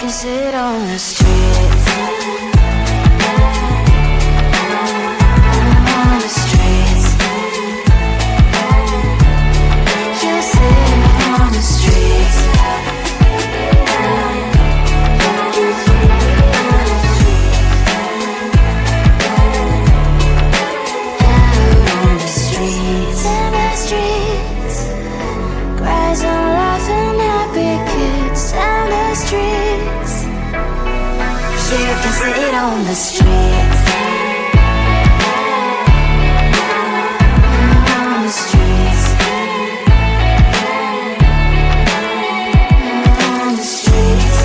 can sit on the streets. On the streets. You sit on the streets. Out on the streets. In the streets. Cries and laughing happy kids. Down the streets. You can sit on the streets. On the streets. On the streets.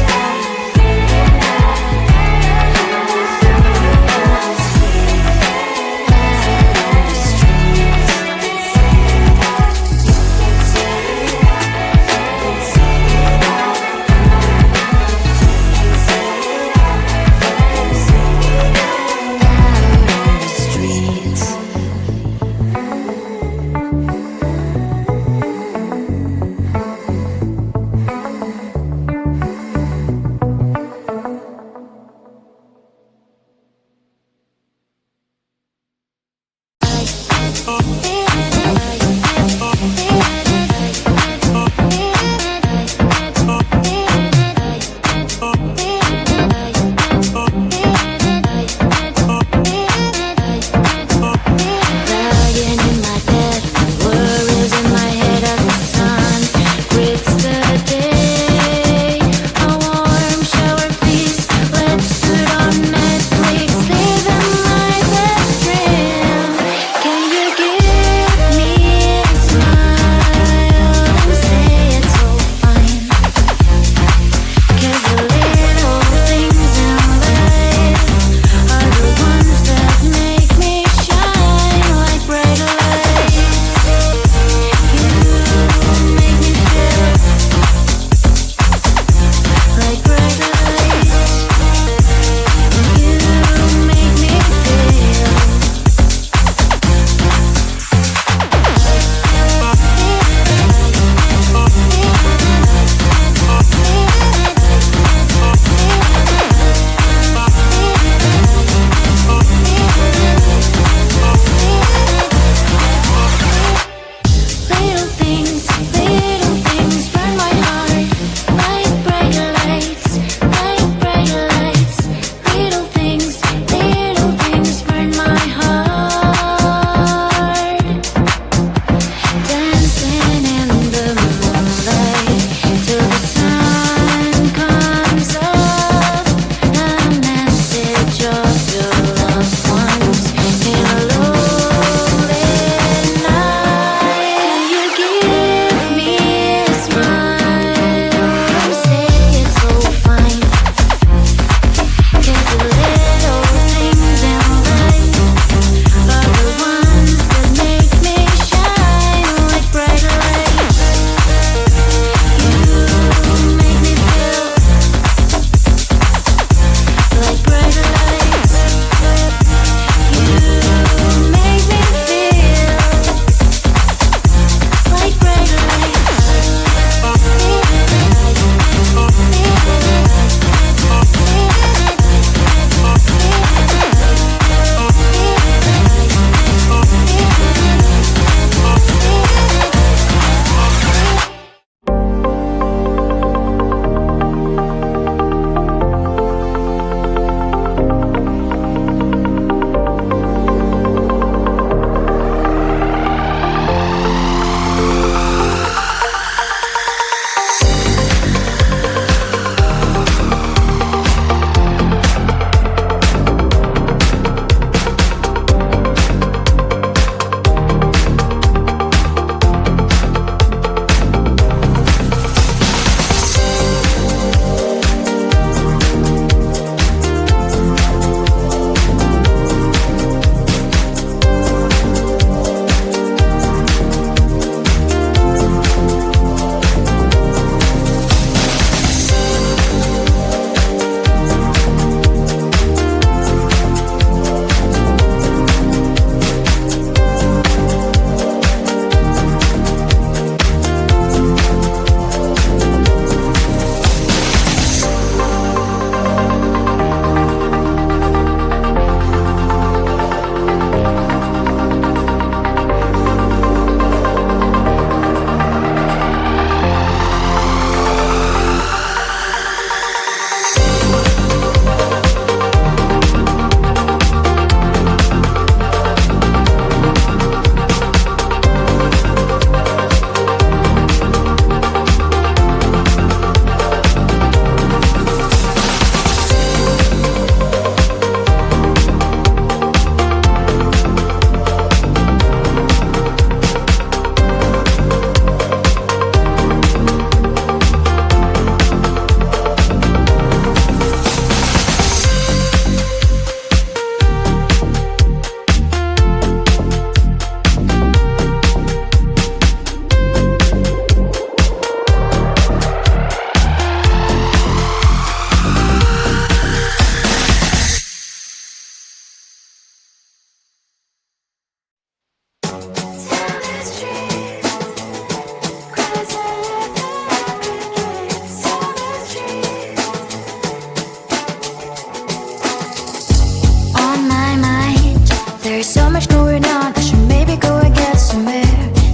There's so much going on, I should maybe go and get some air.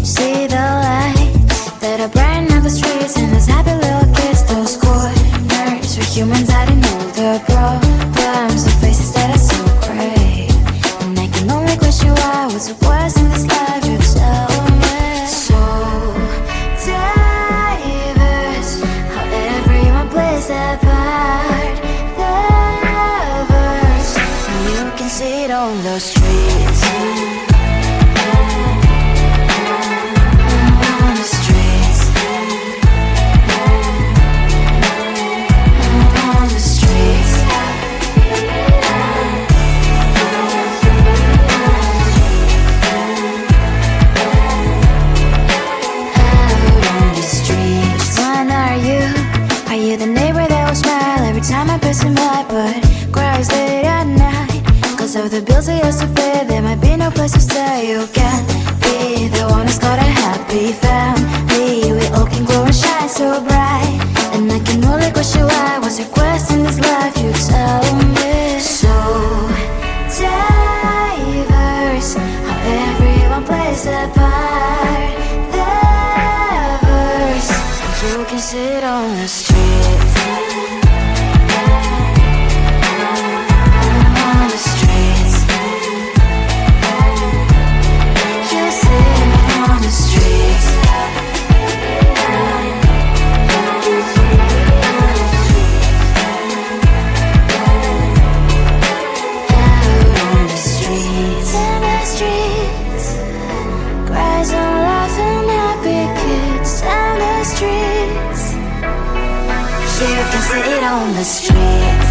See the lights that are brighten up the streets, and those happy little kids, those corners for humans hiding all their problems, the faces that are so great. And I can only question why, what's the worst in this life, you tell me. So diverse, how everyone plays their part. The verse, you can see it on the streets. Of the bills I used to pay, there might be no place to stay. You can be the one who's got a happy family. We all can glow and shine so bright. And I can only question why, what's your quest in this life, you tell me. So diverse, how everyone plays their part. The verse, you can sit on the street. You can sit on the streets.